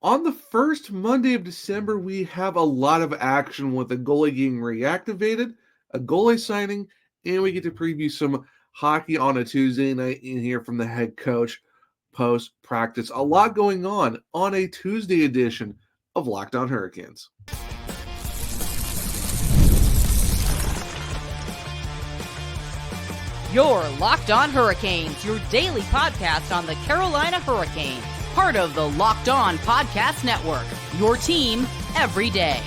On the first Monday of December, we have a lot of action with a goalie getting reactivated, a goalie signing, and we get to preview some hockey on a Tuesday night and hear from the head coach post practice. A lot going on a Tuesday edition of Locked On Hurricanes. You're Locked On Hurricanes, your daily podcast on the Carolina Hurricanes. Part of the Locked On Podcast Network, your team every day.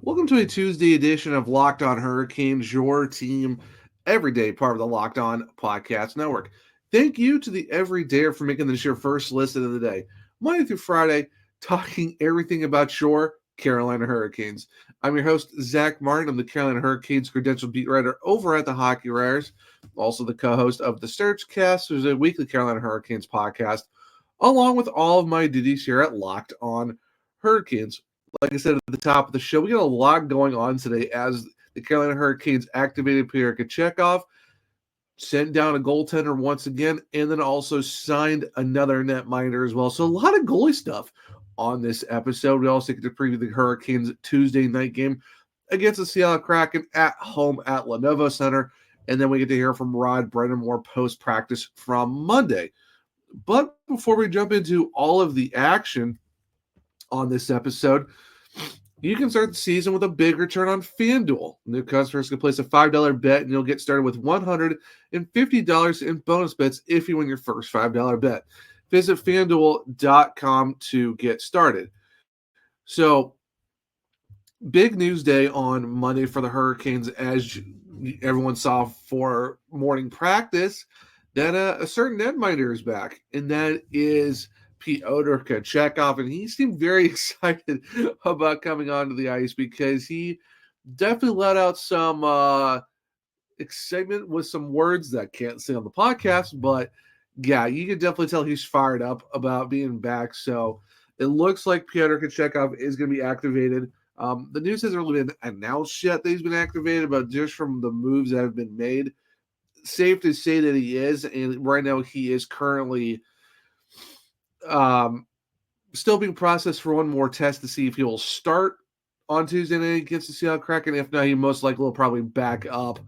Welcome to a Tuesday edition of Locked On Hurricanes, your team every day, part of the Locked On Podcast Network. Thank you to the Everydayer for making this your first listen of the day. Monday through Friday, talking everything about your Carolina Hurricanes. I'm your host, Zach Martin. I'm the Carolina Hurricanes credentialed beat writer over at the Hockey Writers, also the co-host of the Sturgecast, which is a weekly Carolina Hurricanes podcast, along with all of my duties here at Locked On Hurricanes. Like I said at the top of the show, we got a lot going on today as the Carolina Hurricanes activated Pyotr Kochetkov, sent down a goaltender once again, and then also signed another netminder as well. So a lot of goalie stuff on this episode. We also get to preview the Hurricanes Tuesday night game against the Seattle Kraken at home at Lenovo Center. And then we get to hear from Rod Brind'Amour post-practice from Monday. But before we jump into all of the action on this episode, you can start the season with a big return on FanDuel. New customers can place a $5 bet, and you'll get started with $150 in bonus bets if you win your first $5 bet. Visit FanDuel.com to get started. So, big news day on Monday for the Hurricanes, as everyone saw for morning practice, that a certain netminder is back, and that is Pyotr Kochetkov, and he seemed very excited about coming onto the ice because he definitely let out some excitement with some words that I can't say on the podcast, but yeah, you can definitely tell he's fired up about being back. So it looks like Pyotr Kochetkov is going to be activated. The news hasn't really been announced yet that he's been activated, but just from the moves that have been made, safe to say that he is, and right now he is currently still being processed for one more test to see if he will start on Tuesday night against the Seattle Kraken. If not, he most likely will probably back up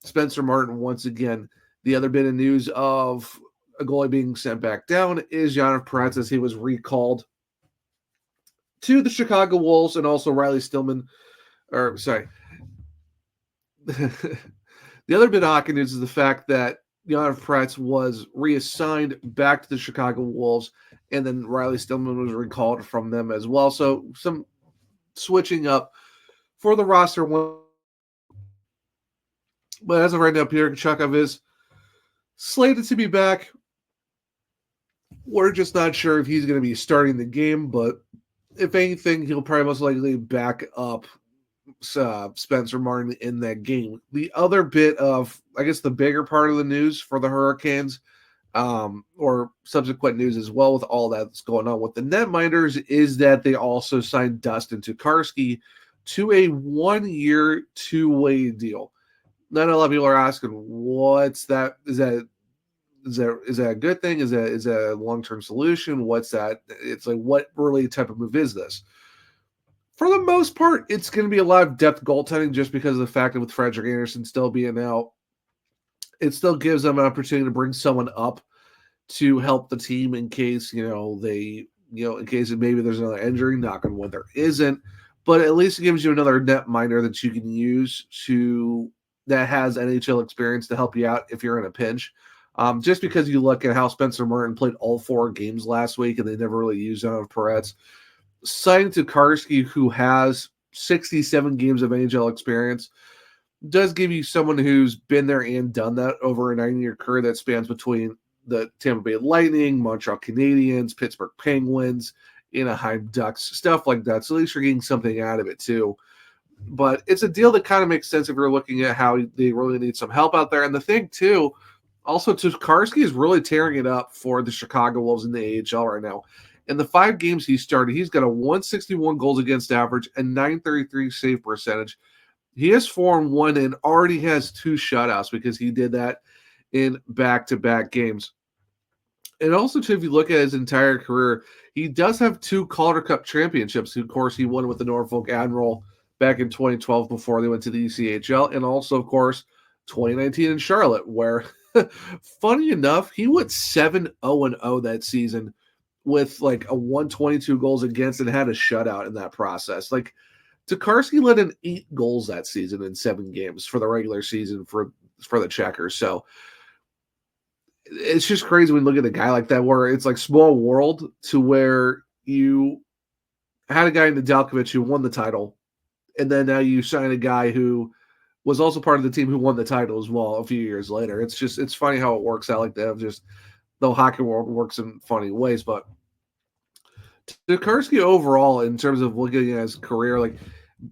Spencer Martin once again. The other bit of news of a goalie being sent back down is Yaniv Perez, as he was recalled to the Chicago Wolves, and also Riley Stillman, or sorry. The other bit of hockey news is the fact that Yaniv Perez was reassigned back to the Chicago Wolves, and then Riley Stillman was recalled from them as well. So some switching up for the roster. But as of right now, Pyotr Kochetkov is slated to be back. We're just not sure if he's going to be starting the game, but if anything, he'll probably most likely back up Spencer Martin in that game. The other bit of, I guess, the bigger part of the news for the Hurricanes, or subsequent news as well with all that's going on with the netminders, is that they also signed Dustin Tokarski to a 1-year, 2-way deal. Not a lot of people are asking, what's that? Is that a good thing? Is that a long-term solution? What's that? It's like, what really type of move is this? For the most part, it's going to be a lot of depth goaltending just because of the fact that with Frederik Andersen still being out, it still gives them an opportunity to bring someone up to help the team in case, in case maybe there's another injury, knock on wood there isn't, but at least it gives you another netminder that you can use that has NHL experience to help you out if you're in a pinch. Just because you look at how Spencer Martin played all 4 games last week and they never really used Yaniv Perez. Signing Tokarski, who has 67 games of NHL experience, does give you someone who's been there and done that over a 9-year career that spans between the Tampa Bay Lightning, Montreal Canadiens, Pittsburgh Penguins, Anaheim Ducks, stuff like that. So at least you're getting something out of it too. But it's a deal that kind of makes sense if you're looking at how they really need some help out there. And the thing too, also Tokarski is really tearing it up for the Chicago Wolves in the AHL right now. In the 5 games he started, he's got a 161 goals against average and 933 save percentage. He is 4-1 and already has 2 shutouts because he did that in back-to-back games. And also, too, if you look at his entire career, he does have 2 Calder Cup championships. Of course, he won with the Norfolk Admiral back in 2012 before they went to the ECHL. And also, of course, 2019 in Charlotte, where, funny enough, he went 7-0-0 that season with like a 122 goals against and had a shutout in that process. Like, Tokarski let in 8 goals that season in 7 games for the regular season for the Checkers. So, it's just crazy when you look at a guy like that where it's like small world to where you had a guy in Nedeljkovic who won the title, and then now you sign a guy who was also part of the team who won the title as well a few years later. It's funny how it works out like that. Just the hockey world works in funny ways. But Tokarski overall, in terms of looking at his career, like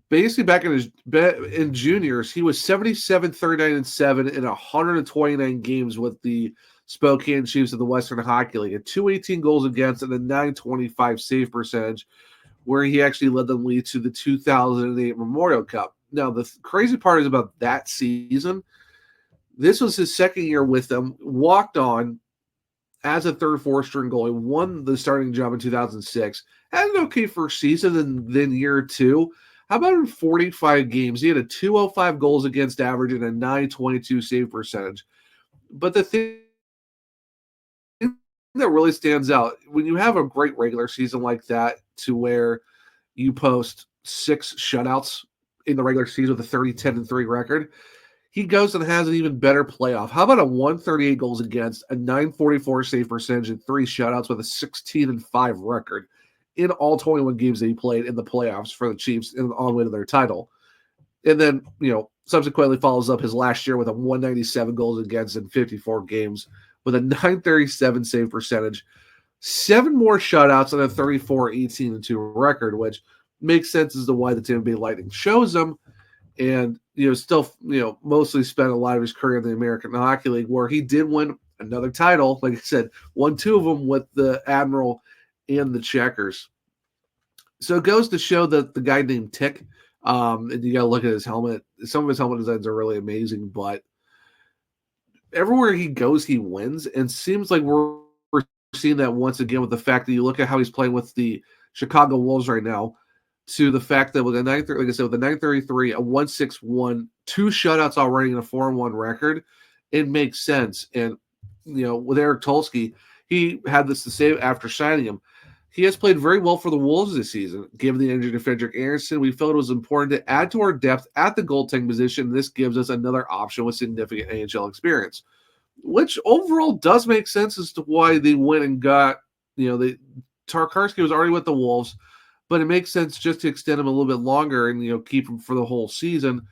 basically back in juniors, he was 77, 39, and 7 in 129 games with the Spokane Chiefs of the Western Hockey League, at 218 goals against and a 925 save percentage, where he actually led them lead to the 2008 Memorial Cup. Now, the crazy part is about that season, this was his second year with them, walked on as a third, fourth string goalie, won the starting job in 2006, had an okay first season, and then year 2. How about in 45 games? He had a 205 goals against average and a 922 save percentage. But the thing that really stands out, when you have a great regular season like that, to where you post 6 shutouts in the regular season with a 30-10-3 record, he goes and has an even better playoff. How about a 138 goals against, a 944 save percentage, and 3 shutouts with a 16-5 record in all 21 games that he played in the playoffs for the Chiefs on the way to their title? And then, subsequently follows up his last year with a 197 goals against in 54 games with a 937 save percentage, 7 more shutouts, and a 34-18-2 record, which makes sense as to why the Tampa Bay Lightning chose him. And, still, mostly spent a lot of his career in the American Hockey League, where he did win another title. Like I said, won 2 of them with the Admiral and the Checkers. So it goes to show that the guy named Tick, and you got to look at his helmet. Some of his helmet designs are really amazing, but everywhere he goes, he wins. And seems like we're seeing that once again with the fact that you look at how he's playing with the Chicago Wolves right now, to the fact that with a 933, a 161, 2 shutouts already in a 4-1 record, it makes sense. And, with Eric Tulsky, he had this to say after signing him. He has played very well for the Wolves this season. Given the injury to Frederick Anderson, we felt it was important to add to our depth at the goaltending position. This gives us another option with significant AHL experience, which overall does make sense as to why they went and got, Tokarski was already with the Wolves, but it makes sense just to extend him a little bit longer and, keep him for the whole season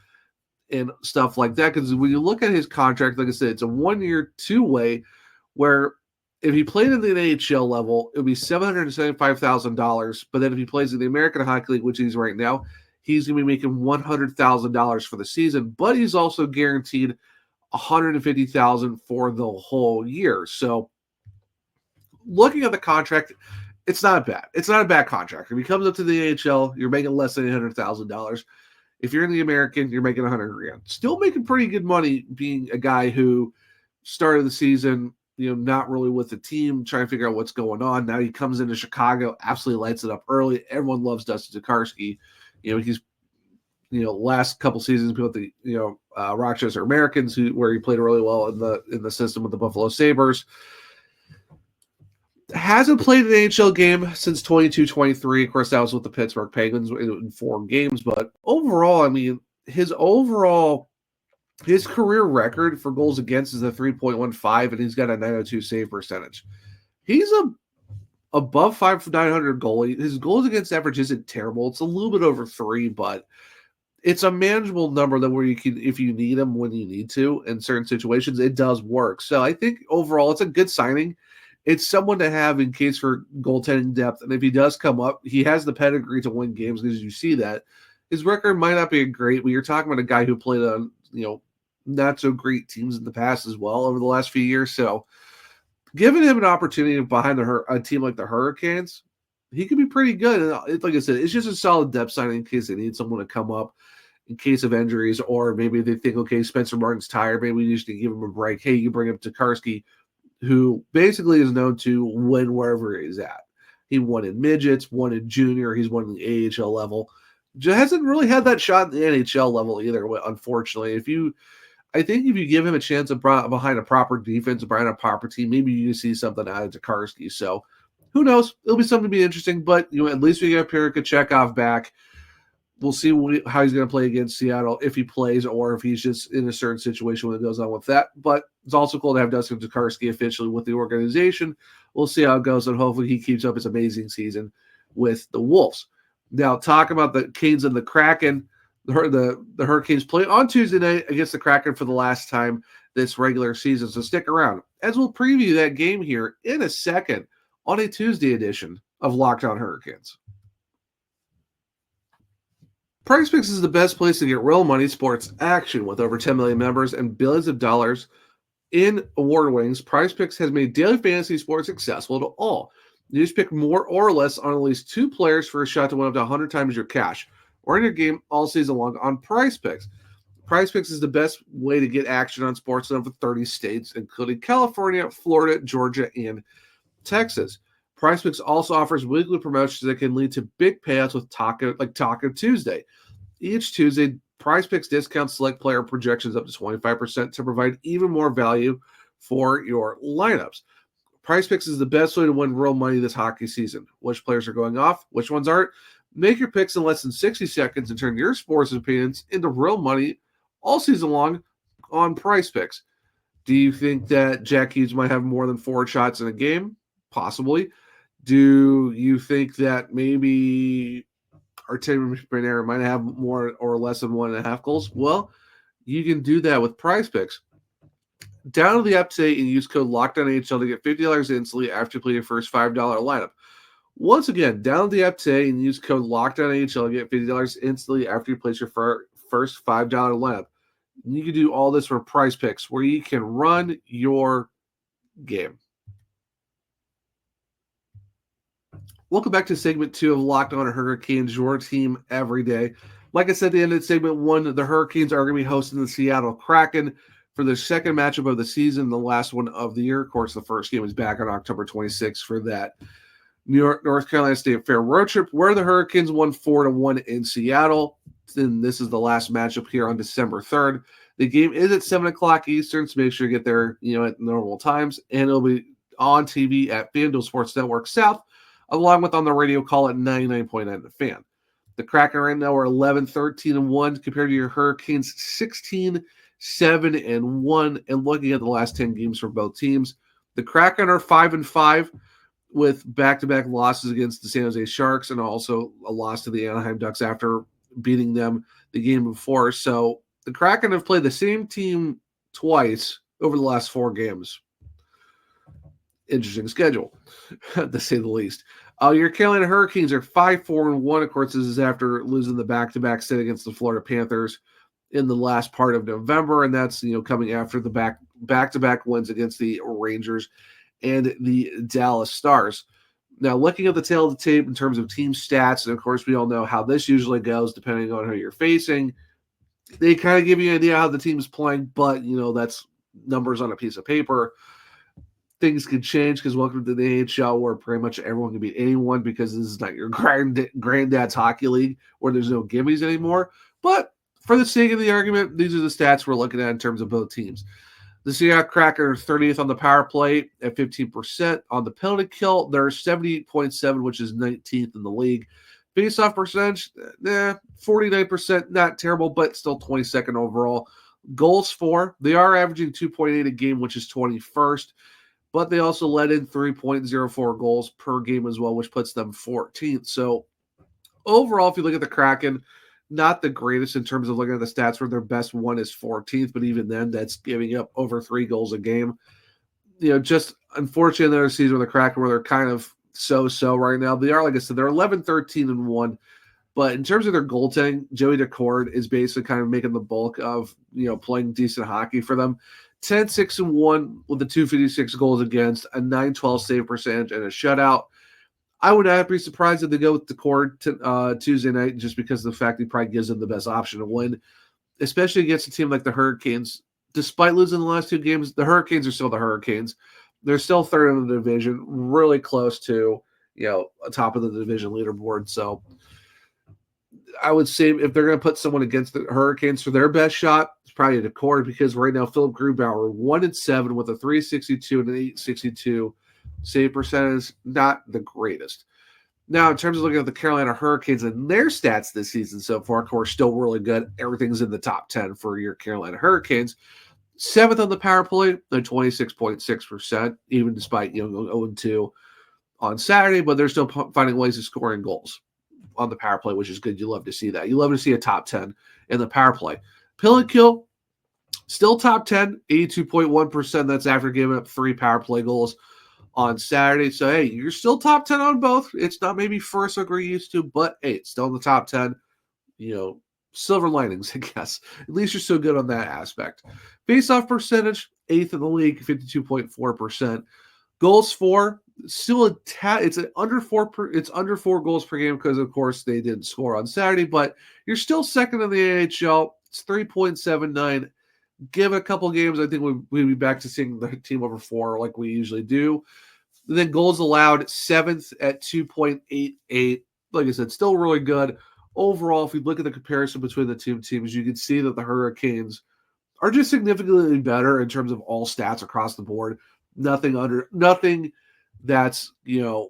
and stuff like that. Because when you look at his contract, like I said, it's a 1-year, 2-way, where if he played in the NHL level, it would be $775,000. But then if he plays in the American Hockey League, which he's right now, he's going to be making $100,000 for the season. But he's also guaranteed $150,000 for the whole year. So looking at the contract, it's not bad. It's not a bad contract. If he comes up to the AHL, you're making less than $800,000. If you're in the American, you're making $100,000. Still making pretty good money, being a guy who started the season, not really with the team, trying to figure out what's going on. Now he comes into Chicago, absolutely lights it up early. Everyone loves Dustin Tokarski. He's, last couple seasons with the, Rochester Americans, where he played really well in the system with the Buffalo Sabres. Hasn't played an NHL game since 22-23. Of course, that was with the Pittsburgh Penguins in 4 games. But overall, his career record for goals against is a 3.15, and he's got a 902 save percentage. He's above 5,900 goalie. His goals against average isn't terrible. It's a little bit over 3, but it's a manageable number that where you can, if you need him when you need to in certain situations, it does work. So I think overall it's a good signing. It's someone to have in case for goaltending depth. And if he does come up, he has the pedigree to win games, because you see that. His record might not be great, but you're talking about a guy who played on, not so great teams in the past as well over the last few years. So giving him an opportunity behind a team like the Hurricanes, he could be pretty good. And like I said, it's just a solid depth signing in case they need someone to come up in case of injuries, or maybe they think, okay, Spencer Martin's tired, maybe we just need to give him a break. Hey, you bring up Tokarski, who basically is known to win wherever he's at. He won in midgets, won in junior, he's won in the AHL level. Just hasn't really had that shot in the NHL level either, unfortunately. I think if you give him a chance behind a proper defense, behind a proper team, maybe you see something out of Tokarski. So who knows? It'll be something to be interesting, but at least we get Pirka Chekhov back. We'll see how he's going to play against Seattle, if he plays or if he's just in a certain situation when it goes on with that. But it's also cool to have Dustin Tokarski officially with the organization. We'll see how it goes, and hopefully he keeps up his amazing season with the Wolves. Now, talk about the Canes and the Kraken. The Hurricanes play on Tuesday night against the Kraken for the last time this regular season, so stick around, as we'll preview that game here in a second on a Tuesday edition of Locked On Hurricanes. PrizePicks is the best place to get real money sports action. With over 10 million members and billions of dollars in award winnings, PrizePicks has made daily fantasy sports accessible to all. You just pick more or less on at least 2 players for a shot to win up to 100 times your cash, or in your game all season long on PrizePicks. PrizePicks is the best way to get action on sports in over 30 states, including California, Florida, Georgia, and Texas. PrizePicks also offers weekly promotions that can lead to big payouts with Taco Tuesday. Each Tuesday, PrizePicks discounts select player projections up to 25% to provide even more value for your lineups. PrizePicks is the best way to win real money this hockey season. Which players are going off? Which ones aren't? Make your picks in less than 60 seconds and turn your sports opinions into real money all season long on PrizePicks. Do you think that Jack Hughes might have more than 4 shots in a game? Possibly. Do you think that maybe Artemi Panarin might have more or less than 1.5 goals? Well, you can do that with PrizePicks. Download the app today and use code LOCKEDONNHL to get $50 instantly after you play your first $5 lineup. Once again, download the app today and use code LOCKEDONNHL to get $50 instantly after you place your first $5 lineup. And you can do all this for PrizePicks, where you can run your game. Welcome back to segment 2 of Locked On Hurricanes, your team every day. Like I said at the end of segment 1, the Hurricanes are going to be hosting the Seattle Kraken for their second matchup of the season, the last one of the year. Of course, the first game is back on October 26th for that North Carolina State Fair road trip, where the Hurricanes won 4-1 in Seattle. And this is the last matchup here on December 3rd. The game is at 7 o'clock Eastern, so make sure you get there, at normal times. And it'll be on TV at FanDuel Sports Network South, along with on the radio call at 99.9 The Fan. The Kraken right now are 11-13-1 compared to your Hurricanes 16-7-1. And looking at the last 10 games for both teams, the Kraken are 5-5 with back-to-back losses against the San Jose Sharks and also a loss to the Anaheim Ducks after beating them the game before. So the Kraken have played the same team twice over the last 4 games. Interesting schedule, to say the least. Your Carolina Hurricanes are 5-4-1. Of course, this is after losing the back-to-back set against the Florida Panthers in the last part of November, and that's coming after the back-to-back wins against the Rangers and the Dallas Stars. Now, looking at the tail of the tape in terms of team stats, and of course, we all know how this usually goes depending on who you're facing. They kind of give you an idea how the team is playing, but that's numbers on a piece of paper. Things can change because welcome to the AHL, where pretty much everyone can beat anyone, because this is not your granddad's hockey league where there's no gimmies anymore. But for the sake of the argument, these are the stats we're looking at in terms of both teams. The Seattle Kraken are 30th on the power play at 15%. On the penalty kill, they're 78.7, which is 19th in the league. Face-off percentage, 49%, not terrible, but still 22nd overall. Goals for, they are averaging 2.8 a game, which is 21st. But they also let in 3.04 goals per game as well, which puts them 14th. So overall, if you look at the Kraken, not the greatest in terms of looking at the stats, where their best one is 14th. But even then, that's giving up over 3 goals a game. Just unfortunately, another season with the Kraken where they're kind of so-so right now. They are, like I said, they're 11-13-1. But in terms of their goaltending, Joey Decord is basically kind of making the bulk of, playing decent hockey for them. 10-6-1 with the 256 goals against, a 912 save percentage, and a shutout. I would not be surprised if they go with Decord Tuesday night, just because of the fact he probably gives them the best option to win, especially against a team like the Hurricanes. Despite losing the last 2 games, the Hurricanes are still the Hurricanes. They're still third in the division, really close to, top of the division leaderboard. So I would say if they're going to put someone against the Hurricanes for their best shot, it's probably a Cord, because right now Philip Grubauer 1-7 with a 362 and an 862 save percentage, not the greatest. Now, in terms of looking at the Carolina Hurricanes and their stats this season so far, of course, still really good. Everything's in the top 10 for your Carolina Hurricanes. 7th on the power play at 26.6%, even despite going 0-2 on Saturday, but they're still finding ways of scoring goals on the power play, which is good. You love to see that. You love to see a top 10 in the power play. Pill and kill, still top 10, 82.1%. That's after giving up 3 power play goals on Saturday. So, hey, you're still top 10 on both. It's not maybe first like we're used to, but hey, it's still in the top 10. Silver linings, I guess. At least you're so good on that aspect. Face-off percentage, 8th in the league, 52.4%. Goals for, still it's under 4 goals per game because, of course, they didn't score on Saturday, but you're still second in the NHL. It's 3.79. Give it a couple games, I think we'll be back to seeing the team over 4 like we usually do. And then goals allowed, 7th at 2.88. Like I said, still really good. Overall, if you look at the comparison between the two teams, you can see that the Hurricanes are just significantly better in terms of all stats across the board. Nothing that's, below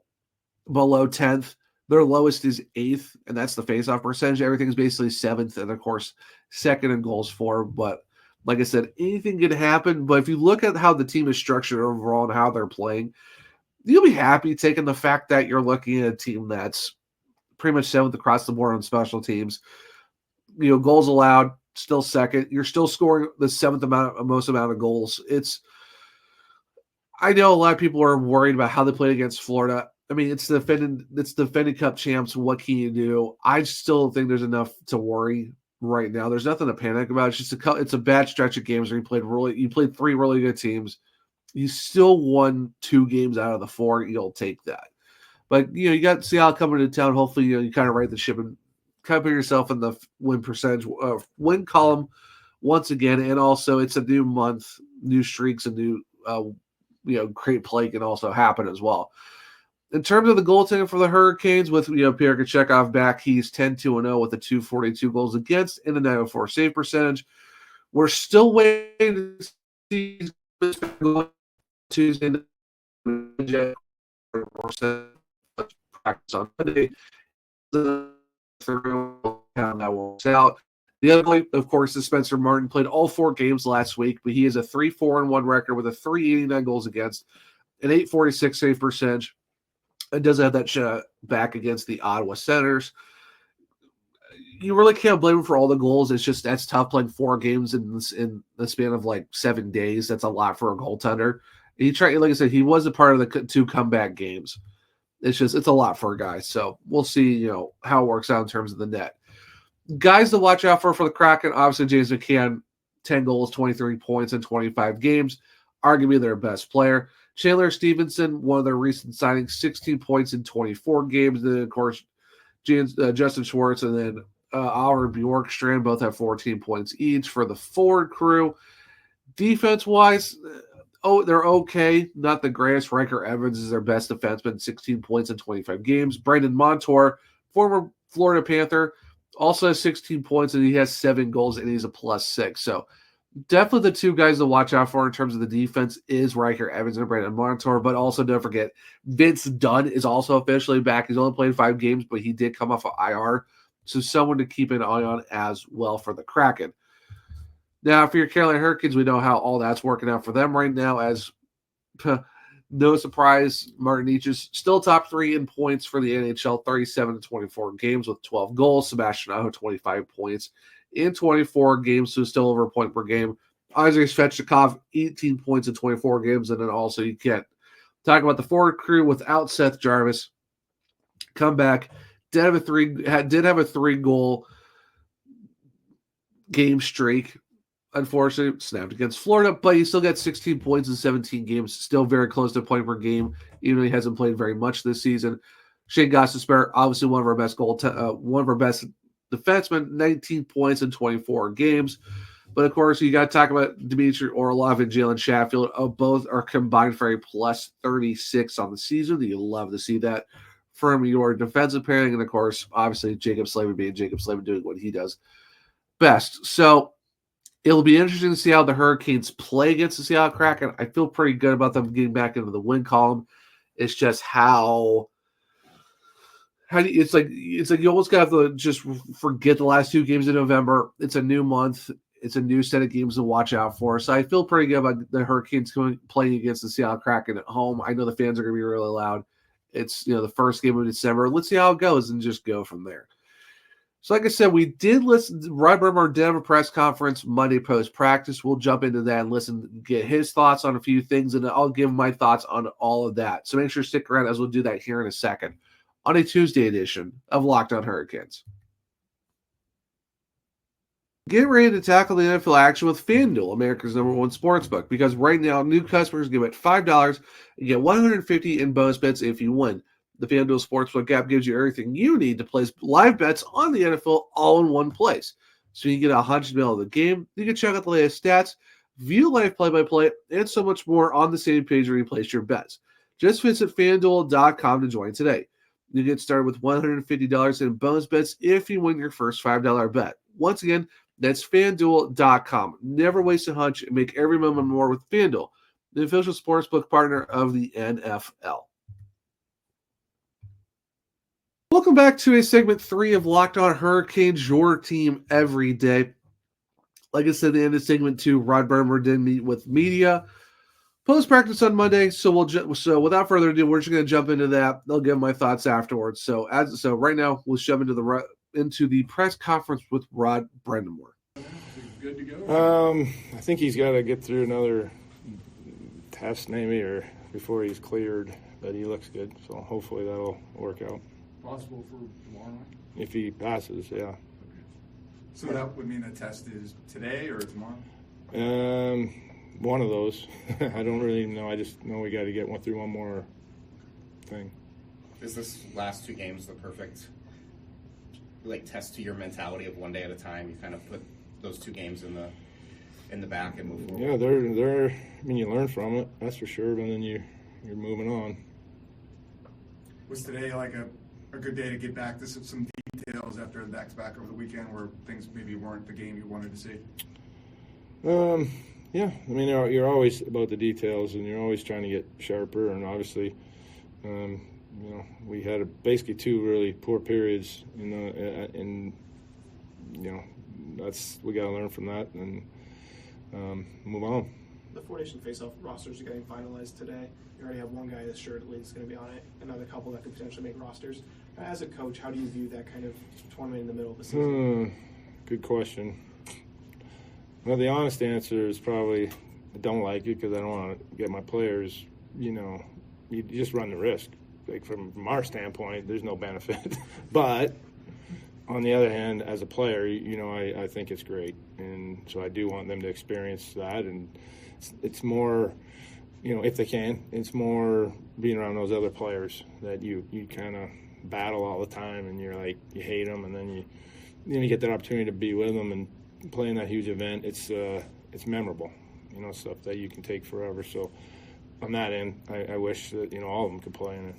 10th. Their lowest is 8th, and that's the faceoff percentage. Everything's basically 7th, and of course, 2nd in goals for. But like I said, anything could happen. But if you look at how the team is structured overall and how they're playing, you'll be happy taking the fact that you're looking at a team that's pretty much 7th across the board on special teams. Goals allowed, still 2nd. You're still scoring the 7th most amount of goals. I know a lot of people are worried about how they played against Florida. I mean, it's the defending Cup champs. What can you do? I still think there's enough to worry right now. There's nothing to panic about. It's just it's a bad stretch of games where you played 3 really good teams. You still won 2 games out of the 4. You'll take that. But, you got Seattle coming to town. Hopefully, you kind of right the ship and kind of put yourself in the win column once again. And also, it's a new month, new streaks, and new, great play can also happen as well. In terms of the goaltending for the Hurricanes, with, Pierre Kochetkov back, he's 10-2-0 with a 242 goals against and a 904 save percentage. We're still waiting to see Tuesday night. Practice on Monday. That works out. The other play, of course, is Spencer Martin. Played all 4 games last week, but he has a 3-4-1 record with a 389 goals against, an 846 save percentage. And does have that shot back against the Ottawa Senators. You really can't blame him for all the goals. It's just that's tough playing 4 games in the span of like 7 days. That's a lot for a goaltender. He tried, like I said, he was a part of the 2 comeback games. It's a lot for a guy. So we'll see, how it works out in terms of the net. Guys to watch out for the Kraken, obviously James McCann, 10 goals, 23 points in 25 games, arguably their best player. Chandler Stevenson, one of their recent signings, 16 points in 24 games. Then, of course, Justin Schwartz and then Oliver Bjorkstrand both have 14 points each for the forward crew. Defense-wise, they're okay. Not the greatest. Riker Evans is their best defenseman, 16 points in 25 games. Brandon Montour, former Florida Panther, also has 16 points, and he has 7 goals, and he's a +6. So definitely the 2 guys to watch out for in terms of the defense is Riker Evans and Brandon Montour. But also don't forget, Vince Dunn is also officially back. He's only played 5 games, but he did come off of IR. So someone to keep an eye on as well for the Kraken. Now, for your Carolina Hurricanes, we know how all that's working out for them right now. As no surprise, Martin Each is still top 3 in points for the NHL, 37-24 games with 12 goals. Sebastian Aho, 25 points in 24 games, so still over a point per game. Isaac Svechnikov, 18 points in 24 games. And then also you can't talk about the forward crew without Seth Jarvis. Comeback, did have a 3-goal game streak. Unfortunately, snapped against Florida, but he still got 16 points in 17 games, still very close to a point per game, even though he hasn't played very much this season. Shane Gostisbehere, obviously one of our best defensemen, 19 points in 24 games. But, of course, you got to talk about Dmitry Orlov and Jalen Chatfield. Both are combined for a plus 36 on the season. You love to see that from your defensive pairing. And, of course, obviously, Jacob Slavin being Jacob Slavin doing what he does best. So, it'll be interesting to see how the Hurricanes play against the Seattle Kraken. I feel pretty good about them getting back into the win column. It's just how do you, it's like you almost got to just forget the last 2 games in November. It's a new month. It's a new set of games to watch out for. So I feel pretty good about the Hurricanes playing against the Seattle Kraken at home. I know the fans are going to be really loud. It's the first game of December. Let's see how it goes and just go from there. So like I said, we did listen to Rod Brind'Amour did have a press conference Monday post-practice. We'll jump into that and get his thoughts on a few things, and I'll give my thoughts on all of that. So make sure to stick around as we'll do that here in a second on a Tuesday edition of Locked On Hurricanes. Get ready to tackle the NFL action with FanDuel, America's #1 sportsbook, because right now new customers give it $5 and get $150 in bonus bets if you win. The FanDuel Sportsbook app gives you everything you need to place live bets on the NFL all in one place. So you get a $100 million of the game, you can check out the latest stats, view live play-by-play, and so much more on the same page where you place your bets. Just visit FanDuel.com to join today. You get started with $150 in bonus bets if you win your first $5 bet. Once again, that's FanDuel.com. Never waste a hunch and make every moment more with FanDuel, the official sportsbook partner of the NFL. Welcome back to a segment 3 of Locked On Hurricanes, your team every day. Like I said at the end of segment 2, Rod Brind'Amour did meet with media post-practice on Monday. So without further ado, we're just going to jump into that. I'll give my thoughts afterwards. So right now, we'll shove into the press conference with Rod Brind'Amour. Good to go. I think he's got to get through another test maybe or before he's cleared, but he looks good. So hopefully that'll work out. Possible for tomorrow night? If he passes, yeah. Okay. So that would mean the test is today or tomorrow? One of those. I don't really know. I just know we got to get through one more thing. Is this last 2 games the perfect test to your mentality of one day at a time? You kind of put those 2 games in the back and move forward. Yeah, they're. I mean, you learn from it, that's for sure. But then you're moving on. Was today a good day to get back to some details after the back over the weekend where things maybe weren't the game you wanted to see? Yeah. I mean, you're always about the details, and you're always trying to get sharper. And obviously, we had basically 2 really poor periods, and we got to learn from that and move on. The 4-nation face-off rosters are getting finalized today. You already have one guy that's sure at least going to be on it, another couple that could potentially make rosters. As a coach, how do you view that kind of tournament in the middle of the season? Good question. Well, the honest answer is probably I don't like it because I don't want to get my players, you just run the risk. From our standpoint, there's no benefit. But on the other hand, as a player, I think it's great. And so I do want them to experience that. And it's more, if they can, it's more being around those other players that you kind of battle all the time, and you're like, you hate them, and then you get that opportunity to be with them and play in that huge event. It's memorable, stuff that you can take forever. So on that end, I wish that, all of them could play in it.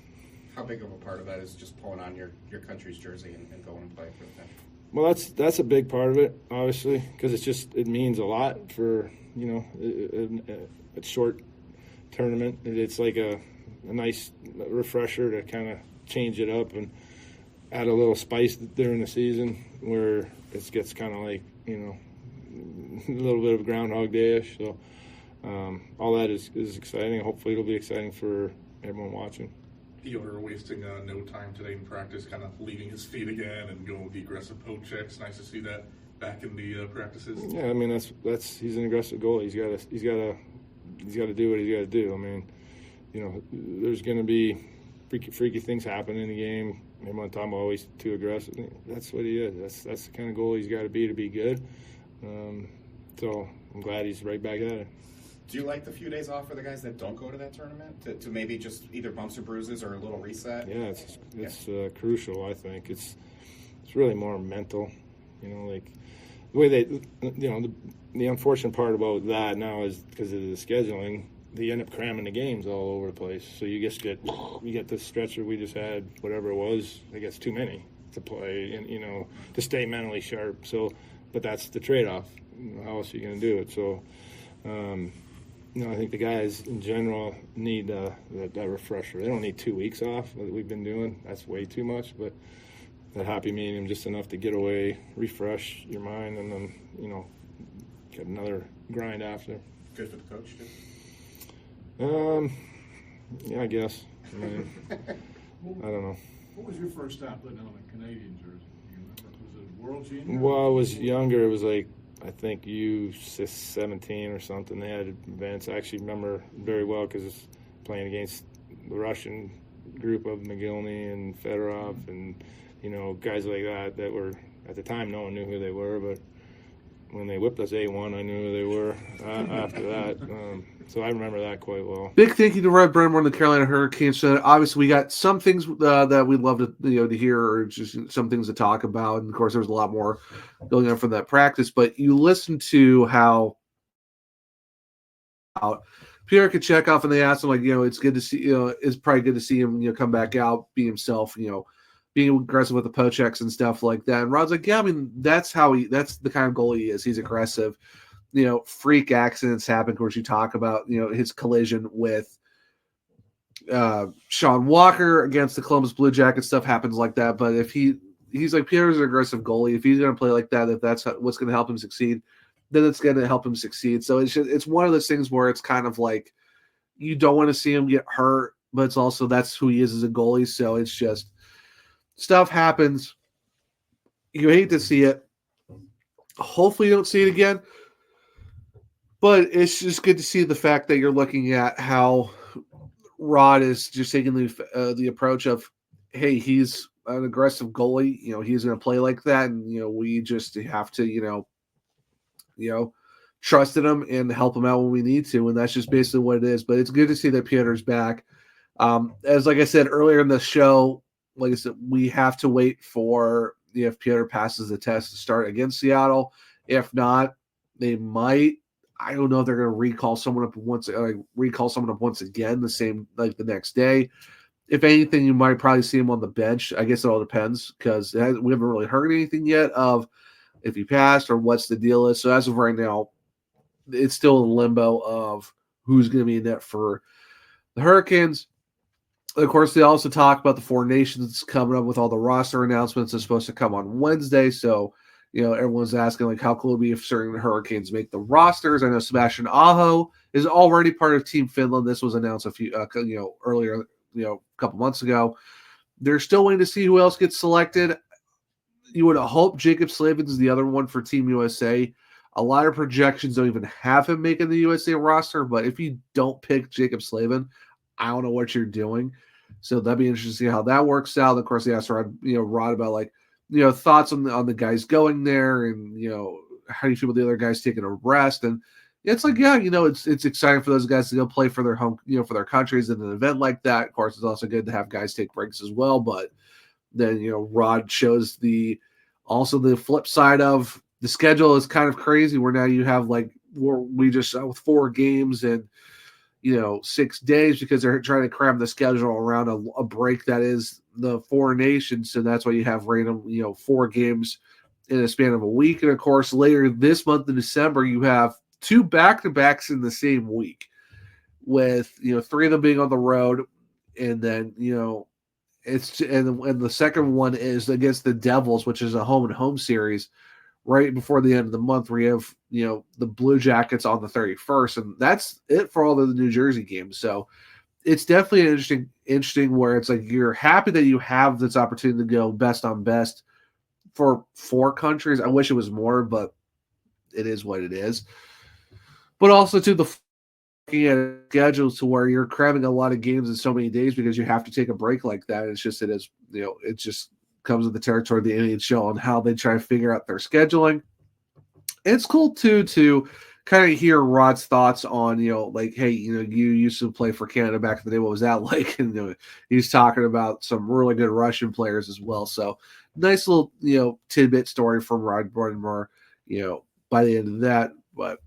How big of a part of that is just pulling on your country's jersey and going and playing for them? Well, that's a big part of it, obviously, because it means a lot for, a short tournament. It's like a nice refresher to kind of change it up and add a little spice during the season where it gets kind of like, a little bit of Groundhog Day-ish. So all that is exciting. Hopefully it'll be exciting for everyone watching. Theodore wasting no time today in practice, kind of leaving his feet again and going with the aggressive poke checks. Nice to see that back in the practices. Yeah, I mean that's he's an aggressive goalie. He's got to do what he's got to do. I mean, there's going to be freaky things happen in the game. Everyone talking about always too aggressive. That's what he is. That's the kind of goalie he's got to be good. So I'm glad he's right back at it. Do you like the few days off for the guys that don't go to that tournament to maybe just either bumps or bruises or a little reset? Yeah, it's crucial. I think it's really more mental. the way they, the unfortunate part about that now is because of the scheduling, they end up cramming the games all over the place. So you get this stretch that we just had, whatever it was, I guess too many to play, and to stay mentally sharp. So, but that's the trade-off. How else are you going to do it? So, I think the guys in general need that refresher. They don't need 2 weeks off that we've been doing. That's way too much. But that happy medium, just enough to get away, refresh your mind, and then get another grind after. Good for the coach too. Yeah, I guess. I mean, I don't know. What was your first time putting on a Canadian jersey? Do you remember? Was it World Junior? Well, I was younger. It was like, I think U17 or something. They had events. I actually remember very well because it's playing against the Russian group of McGillney and Fedorov and, guys like that were, at the time, no one knew who they were, but when they whipped us 8-1, I knew who they were after that. So I remember that quite well. Big thank you to Rod Brind'Amour and the Carolina Hurricanes. So obviously, we got some things that we'd love to to hear, or just some things to talk about. And of course, there's a lot more going on from that practice. But you listen to how Pierre Kachekov, and they asked him it's good to see. It's probably good to see him come back out, be himself. Being aggressive with the poke checks and stuff like that. And Rod's like, yeah, I mean, that's the kind of goalie he is. He's aggressive. Freak accidents happen. Of course, you talk about, his collision with Sean Walker against the Columbus Blue Jackets, stuff happens like that. But if he's like, Pierre's an aggressive goalie. If he's going to play like that, if that's what's going to help him succeed, then it's going to help him succeed. So it's one of those things where it's kind of like, you don't want to see him get hurt, but it's also, that's who he is as a goalie. So it's just, stuff happens. You hate to see it. Hopefully you don't see it again. But it's just good to see the fact that you're looking at how Rod is just taking the approach of, hey, he's an aggressive goalie. He's going to play like that. And, we just have to, trust in him and help him out when we need to. And that's just basically what it is. But it's good to see that Pieter's back. As like I said earlier in the show, like I said, we have to wait for if Pieter passes the test to start against Seattle. If not, they might. I don't know if they're going to recall someone up once again, the same like the next day. If anything, you might probably see him on the bench. I guess it all depends because we haven't really heard anything yet of if he passed or what's the deal is. So as of right now, it's still in limbo of who's going to be in net for the Hurricanes. Of course, they also talk about the Four Nations coming up with all the roster announcements that's supposed to come on Wednesday. So, everyone's asking, how cool it would be if certain Hurricanes make the rosters. I know Sebastian Aho is already part of Team Finland. This was announced a few, earlier, a couple months ago. They're still waiting to see who else gets selected. You would hope Jacob Slavin is the other one for Team USA. A lot of projections don't even have him making the USA roster, but if you don't pick Jacob Slavin, I don't know what you're doing. So that'd be interesting to see how that works out. Of course, they asked Rod about thoughts on the guys going there, and how do you feel about the other guys taking a rest? And it's like, yeah, it's exciting for those guys to go play for their home, for their countries in an event like that. Of course, it's also good to have guys take breaks as well. But then Rod shows the flip side of the schedule is kind of crazy, where now you have we just with 4 games and 6 days because they're trying to cram the schedule around a break that is the Four Nations. So that's why you have random, 4 games in a span of a week. And of course, later this month in December, you have 2 back-to-backs in the same week with, 3 of them being on the road. And then, and the second one is against the Devils, which is a home-and-home series right before the end of the month, where you have, the Blue Jackets on the 31st, and that's it for all the New Jersey games. So it's definitely an interesting where it's like you're happy that you have this opportunity to go best on best for 4 countries. I wish it was more, but it is what it is. But also to the schedules to where you're cramming a lot of games in so many days because you have to take a break like that. It just comes with the territory of the NHL and how they try to figure out their scheduling. It's cool too to kind of hear Rod's thoughts on, hey, you used to play for Canada back in the day. What was that like? And he's talking about some really good Russian players as well. So nice little, tidbit story from Rod Brind'Amour. by the end of that. But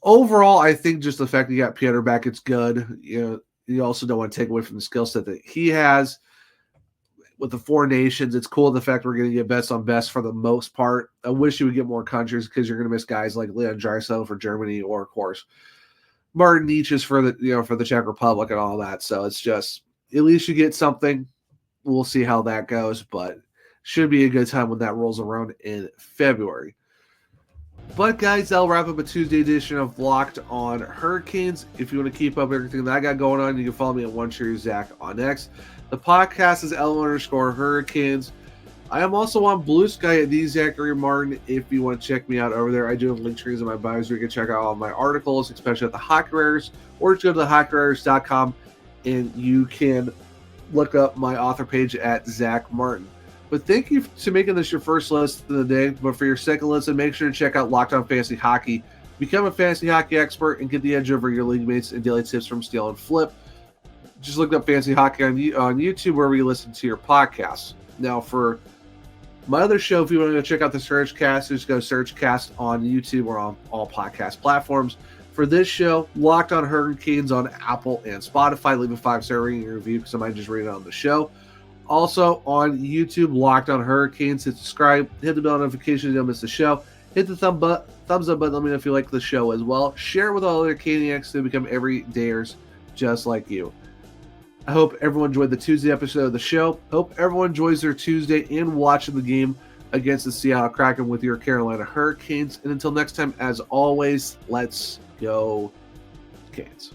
overall, I think just the fact that you got Piotr back, it's good. You also don't want to take away from the skill set that he has. With the 4 nations, it's cool the fact we're going to get best on best for the most part. I wish you would get more countries because you're going to miss guys like Leon Draisaitl for Germany, or of course Martin Nietzsche's for the Czech Republic and all that. So it's just, at least you get something. We'll see how that goes, but should be a good time when that rolls around in February. But guys, that'll wrap up a Tuesday edition of Locked on Hurricanes. If you want to keep up everything that I got going on, you can follow me at OneCheerZach on X. The podcast is L_Hurricanes. I am also on Blue Sky at @Zachary_Martin. If you want to check me out over there, I do have link trees in my bios where you can check out all my articles, especially at the Hockey Writers, or just go to thehockeywriters.com and you can look up my author page at Zach Martin. But thank you to making this your first listen of the day. But for your second listen, make sure to check out Locked On Fantasy Hockey. Become a fantasy hockey expert and get the edge over your league mates and daily tips from Steal and Flip. Just look up Fantasy Hockey on YouTube wherever you listen to your podcasts. Now, for my other show, if you want to go check out the Surgecast, just go Surgecast on YouTube or on all podcast platforms. For this show, Locked on Hurricanes on Apple and Spotify. Leave a 5-star rating and review because I might just read it on the show. Also on YouTube, Locked on Hurricanes. Hit subscribe, hit the bell notification so you don't miss the show. Hit the thumbs up button. Let me know if you like the show as well. Share it with all other Caniacs to become everydayers just like you. I hope everyone enjoyed the Tuesday episode of the show. Hope everyone enjoys their Tuesday and watching the game against the Seattle Kraken with your Carolina Hurricanes. And until next time, as always, let's go Canes.